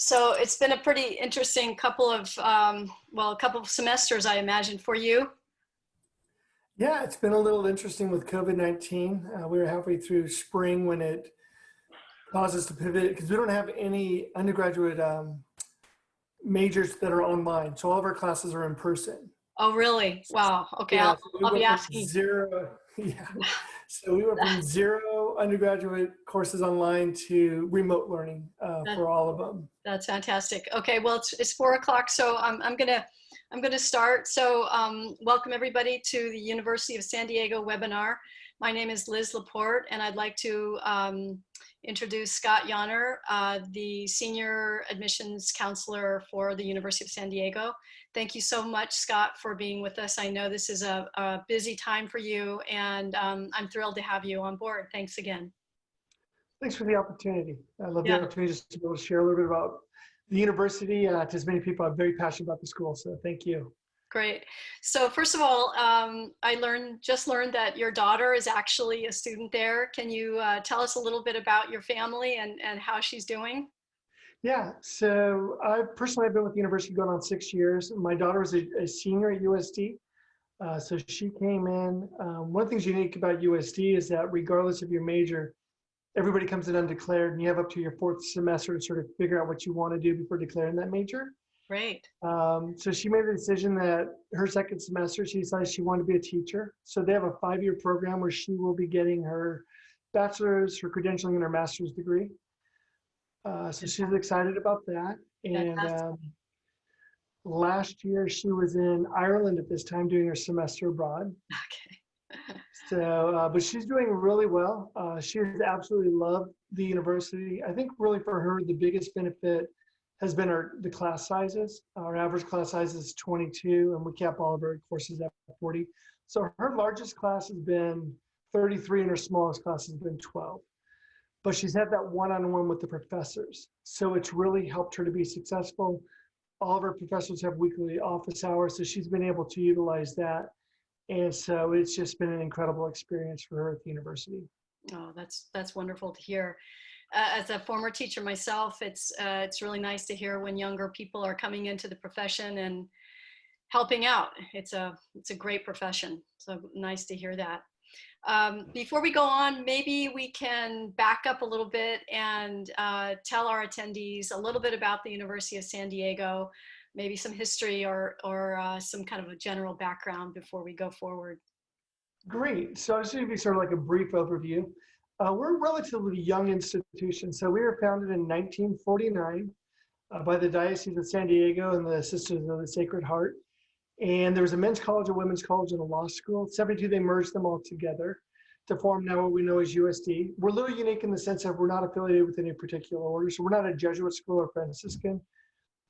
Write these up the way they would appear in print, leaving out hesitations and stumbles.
So it's been a pretty interesting couple of, well, a couple of semesters, I imagine, for you. Yeah, it's been a little interesting with COVID-19. We were halfway through spring when it caused us to pivot because we don't have any undergraduate majors that are online. So all of our classes are in person. Oh, really? Wow. Okay, Yeah, so we I'll be went from asking. zero, yeah. So we went from zero undergraduate courses online to remote learning That, for all of them. that's fantastic. Okay, well, it's 4 o'clock, so I'm gonna start. So welcome everybody to the University of San Diego webinar. My name is Liz Laporte, and I'd like to introduce Scott Yonner, the Senior Admissions Counselor for the University of San Diego. Thank you so much, Scott, for being with us. I know this is a busy time for you, and I'm thrilled to have you on board. Thanks again. Thanks for the opportunity. I love the Yeah. opportunity just to be able to share a little bit about the university to as many people. I'm very passionate about the school, so thank you. Great. So first of all, I just learned that your daughter is actually a student there. Can you tell us a little bit about your family and how she's doing? Yeah, so I personally have been with the university going on 6 years. My daughter is a senior at USD. So she came in. One of the things unique about USD is that regardless of your major, everybody comes in undeclared and you have up to your fourth semester to sort of figure out what you want to do before declaring that major. Great. So she made the decision that her second semester, she decided she wanted to be a teacher. So they have a 5-year program where she will be getting her bachelor's, her credentialing, and her master's degree. So she's excited about that. And Fantastic. last year she was in Ireland at this time doing her semester abroad. Okay. So, but she's doing really well. She has absolutely loved the university. I think really for her, the biggest benefit has been the class sizes. Our average class size is 22 and we cap all of our courses at 40. So her largest class has been 33 and her smallest class has been 12. But she's had that one-on-one with the professors. So it's really helped her to be successful. All of our professors have weekly office hours, so she's been able to utilize that. And so it's just been an incredible experience for her at the university. Oh, that's wonderful to hear. As a former teacher myself, it's really nice to hear when younger people are coming into the profession and helping out. It's a great profession. So nice to hear that. Before we go on, maybe we can back up a little bit and tell our attendees a little bit about the University of San Diego, maybe some history or some kind of a general background before we go forward. Great. So I'll just give you sort of like a brief overview. We're a relatively young institution. So we were founded in 1949 by the Diocese of San Diego and the Sisters of the Sacred Heart. And there was a men's college, a women's college, and a law school. 72, they merged them all together to form now what we know as USD. We're a little unique in the sense that we're not affiliated with any particular order. So we're not a Jesuit school or Franciscan,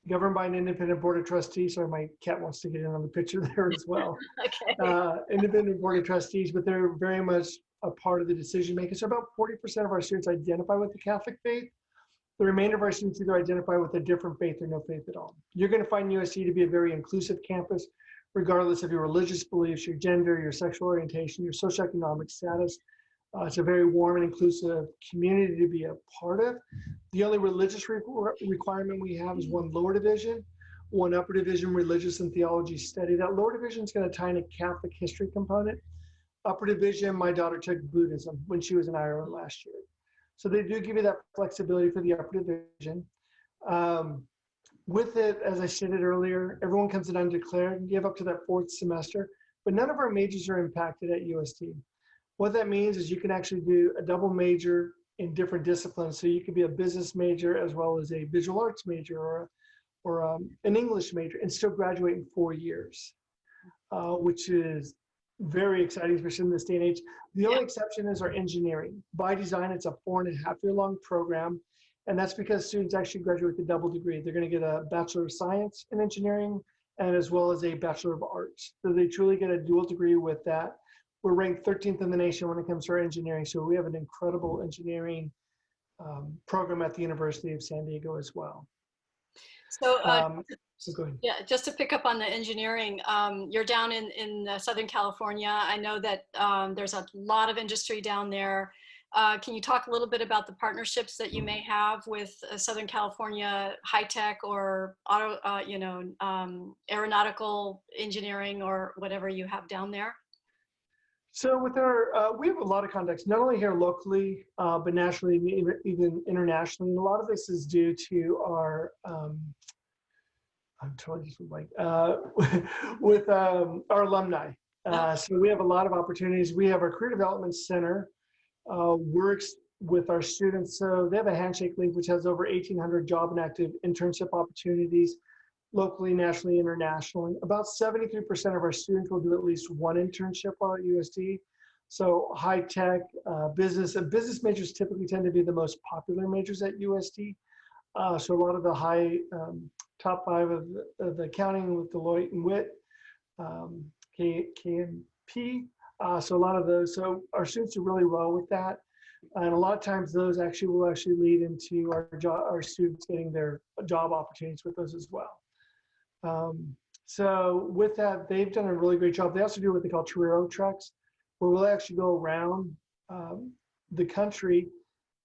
governed by an independent board of trustees. Sorry, my cat wants to get in on the picture there as well. Okay. Independent board of trustees, but they're very much a part of the decision making. So about 40% of our students identify with the Catholic faith. The remainder of our students either identify with a different faith or no faith at all. You're going to find USC to be a very inclusive campus, regardless of your religious beliefs, your gender, your sexual orientation, your socioeconomic status. It's a very warm and inclusive community to be a part of. The only religious requirement we have is one lower division, one upper division, religious and theology study. That lower division is going to tie in a Catholic history component. Upper division, my daughter took Buddhism when she was in Ireland last year. So they do give you that flexibility for the upper division. With it, as I stated earlier, everyone comes in undeclared. You have up to that fourth semester, but none of our majors are impacted at USD. What that means is you can actually do a double major in different disciplines. So you could be a business major as well as a visual arts major or an English major and still graduate in 4 years, which is very exciting, especially in this day and age. The only exception is our engineering. By design, it's a 4.5-year long program. And that's because students actually graduate with a double degree. They're going to get a Bachelor of Science in Engineering and as well as a Bachelor of Arts. So they truly get a dual degree with that. We're ranked 13th in the nation when it comes to our engineering. So we have an incredible engineering program at the University of San Diego as well. So, So go ahead. yeah, just to pick up on the engineering, you're down in Southern California. I know that there's a lot of industry down there. Can you talk a little bit about the partnerships that you may have with Southern California high tech or auto, aeronautical engineering or whatever you have down there? So with our, we have a lot of contacts, not only here locally, but nationally, and even internationally. And a lot of this is due to our, I'm totally just like, with our alumni. So we have a lot of opportunities. We have our Career Development Center works with our students. So they have a handshake link, which has over 1,800 job and active internship opportunities locally, nationally, internationally. About 73% of our students will do at least one internship while at USD. So high tech, business, and business majors typically tend to be the most popular majors at USD. So a lot of the high top five of the accounting with Deloitte and Witt, KMP. So a lot of those. So our students do really well with that. And a lot of times those actually will actually lead into our students getting their job opportunities with those as well. So with that, they've done a really great job. They also do what they call Torero treks, where we'll actually go around the country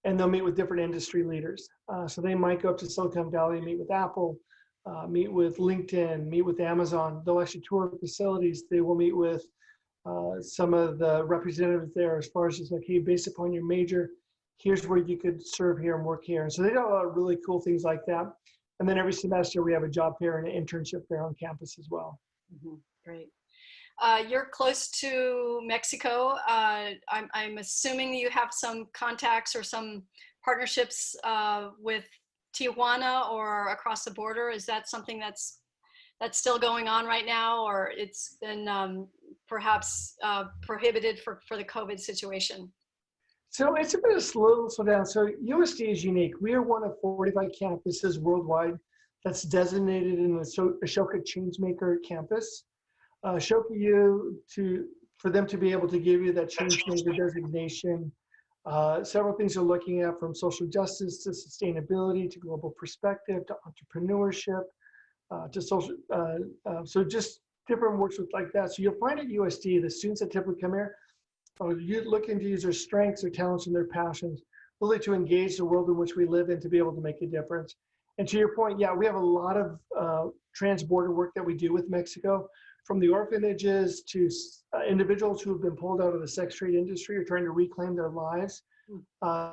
and they'll meet with different industry leaders. So they might go up to Silicon Valley, meet with Apple, meet with LinkedIn, meet with Amazon. They'll actually tour facilities. They will meet with some of the representatives there as far as just like, hey, based upon your major, here's where you could serve here and work here. And so they do a lot of really cool things like that. And then every semester we have a job fair and an internship fair on campus as well. Mm-hmm. Great. You're close to Mexico. I'm assuming you have some contacts or some partnerships with Tijuana or across the border. Is that something that's still going on right now, or it's been perhaps prohibited for the COVID situation? So it's a bit of slow down. So USD is unique. We are one of 45 campuses worldwide that's designated in the Ashoka Changemaker campus. Ashoka U, for them to be able to give you that Changemaker designation, several things you're looking at, from social justice to sustainability to global perspective to entrepreneurship to social, so just different works with like that. So you'll find at USD, the students that typically come here, you're looking to use their strengths, their talents, and their passions, really to engage the world in which we live in to be able to make a difference. And to your point, yeah, we have a lot of trans-border work that we do with Mexico, from the orphanages to individuals who have been pulled out of the sex trade industry or trying to reclaim their lives.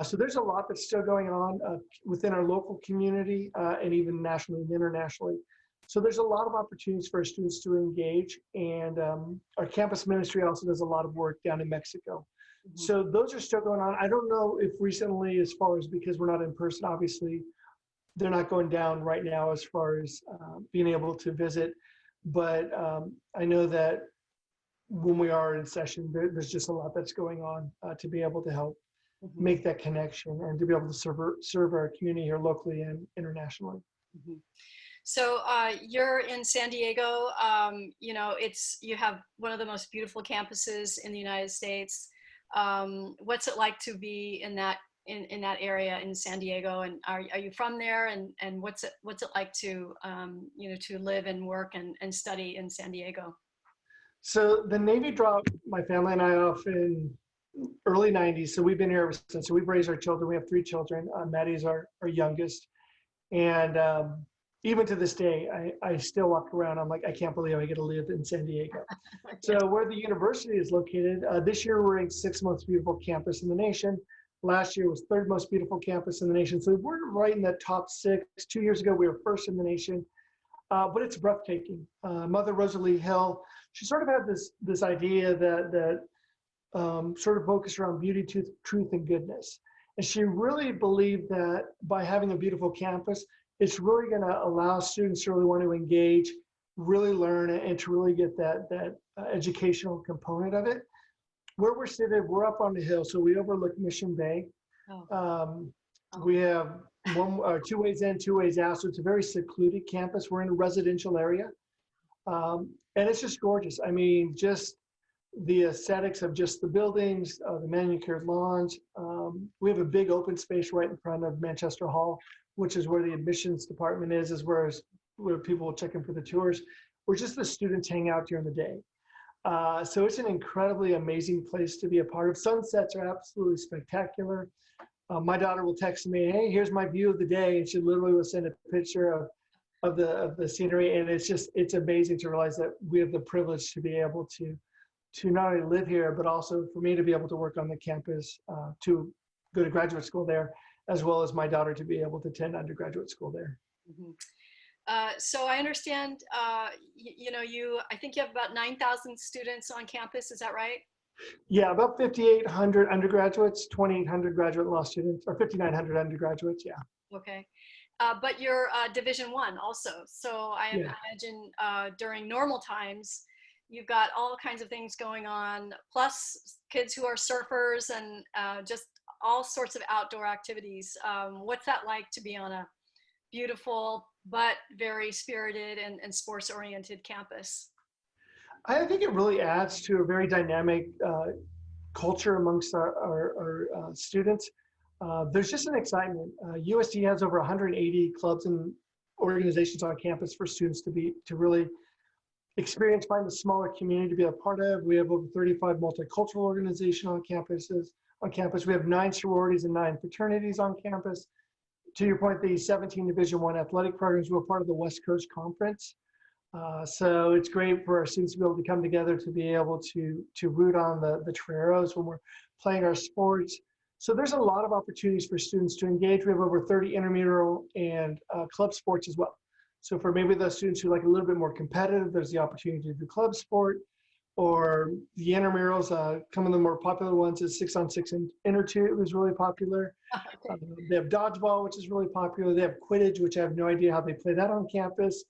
So there's a lot that's still going on within our local community and even nationally and internationally. So there's a lot of opportunities for our students to engage, and our campus ministry also does a lot of work down in Mexico. Mm-hmm. So those are still going on. I don't know if recently, as far as, because we're not in person, obviously, they're not going down right now as far as being able to visit. But I know that when we are in session, there's just a lot that's going on to be able to help mm-hmm. make that connection and to be able to serve our community here locally and internationally. Mm-hmm. So you're in San Diego. You have one of the most beautiful campuses in the United States. What's it like to be in that area in San Diego? And are you from there? And what's it like to to live and work and study in San Diego? So the Navy dropped my family and I off in early 90s. So we've been here ever since. So we've raised our children. We have 3 children. Maddie's our youngest. And even to this day, I still walk around. I'm like, I can't believe I get to live in San Diego. So where the university is located, this year we're ranked 6th most beautiful campus in the nation. Last year was 3rd most beautiful campus in the nation. So we're right in that top 6. 2 years ago, we were 1st in the nation. But it's breathtaking. Mother Rosalie Hill, she sort of had this idea that sort of focused around beauty, truth, and goodness. And she really believed that by having a beautiful campus, it's really going to allow students to really want to engage, really learn, and to really get that educational component of it. Where we're seated, we're up on the hill, so we overlook Mission Bay. We have 2 ways in, 2 ways out, so it's a very secluded campus. We're in a residential area, and it's just gorgeous. I mean, just the aesthetics of just the buildings, the manicured lawns. We have a big open space right in front of Manchester Hall, which is where the admissions department is where people will check in for the tours, where just the students hang out during the day. So it's an incredibly amazing place to be a part of. Sunsets are absolutely spectacular. My daughter will text me, "Hey, here's my view of the day," and she literally will send a picture of the scenery, and it's amazing to realize that we have the privilege to be able to not only live here, but also for me to be able to work on the campus, to go to graduate school there, as well as my daughter to be able to attend undergraduate school there. Mm-hmm. So I understand, I think you have about 9,000 students on campus. Is that right? Yeah, about 5,800 undergraduates, 2,800 graduate law students, or 5,900 undergraduates. Yeah. Okay. But you're Division I also. So I Yeah. imagine during normal times, you've got all kinds of things going on, plus kids who are surfers and just all sorts of outdoor activities. What's that like to be on a beautiful but very spirited and sports oriented campus? I think it really adds to a very dynamic culture amongst our students. There's just an excitement. USD has over 180 clubs and organizations on campus for students to really experience, find a smaller community to be a part of. We have over 35 multicultural organizations on campus. We have 9 sororities and 9 fraternities on campus. To your point, the 17 Division I athletic programs, we're part of the West Coast Conference. So it's great for our students to be able to come together to be able to root on the Toreros when we're playing our sports. So there's a lot of opportunities for students to engage. We have over 30 intramural and club sports as well. So for maybe those students who like a little bit more competitive, there's the opportunity to do club sport, or the intramurals. Some of the more popular ones is 6-on-6 and inner tube is really popular. They have dodgeball, which is really popular. They have Quidditch, which I have no idea how they play that on campus.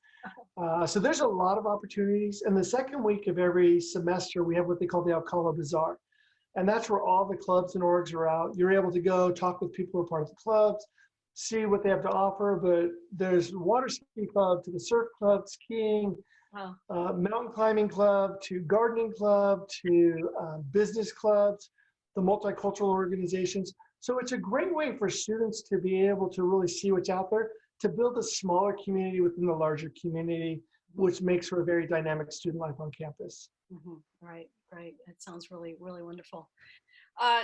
So there's a lot of opportunities. And the second week of every semester, we have what they call the Alcala Bazaar. And that's where all the clubs and orgs are out. You're able to go talk with people who are part of the clubs, see what they have to offer. But there's water ski club to the surf club, skiing, Wow. Mountain climbing club to gardening club to business clubs, the multicultural organizations. So it's a great way for students to be able to really see what's out there, to build a smaller community within the larger community, which makes for a very dynamic student life on campus. Mm-hmm. Right. That sounds really, really wonderful.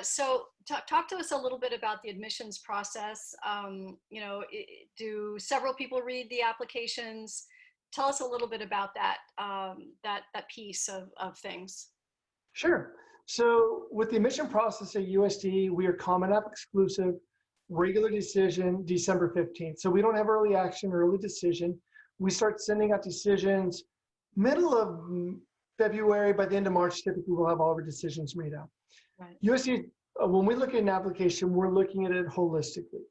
So talk to us a little bit about the admissions process. Do several people read the applications? Tell us a little bit about that that piece of things. Sure. So with the admission process at USD, we are Common App exclusive, regular decision December 15th. So we don't have early action, early decision. We start sending out decisions middle of February. By the end of March, typically we'll have all of our decisions made out. Right. USD, when we look at an application, we're looking at it holistically.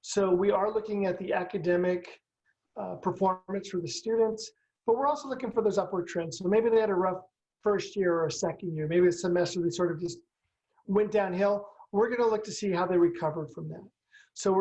So we are looking at the academic performance for the students, but we're also looking for those upward trends. So maybe they had a rough first year or a second year, maybe a semester they sort of just went downhill. We're going to look to see how they recovered from that. So we're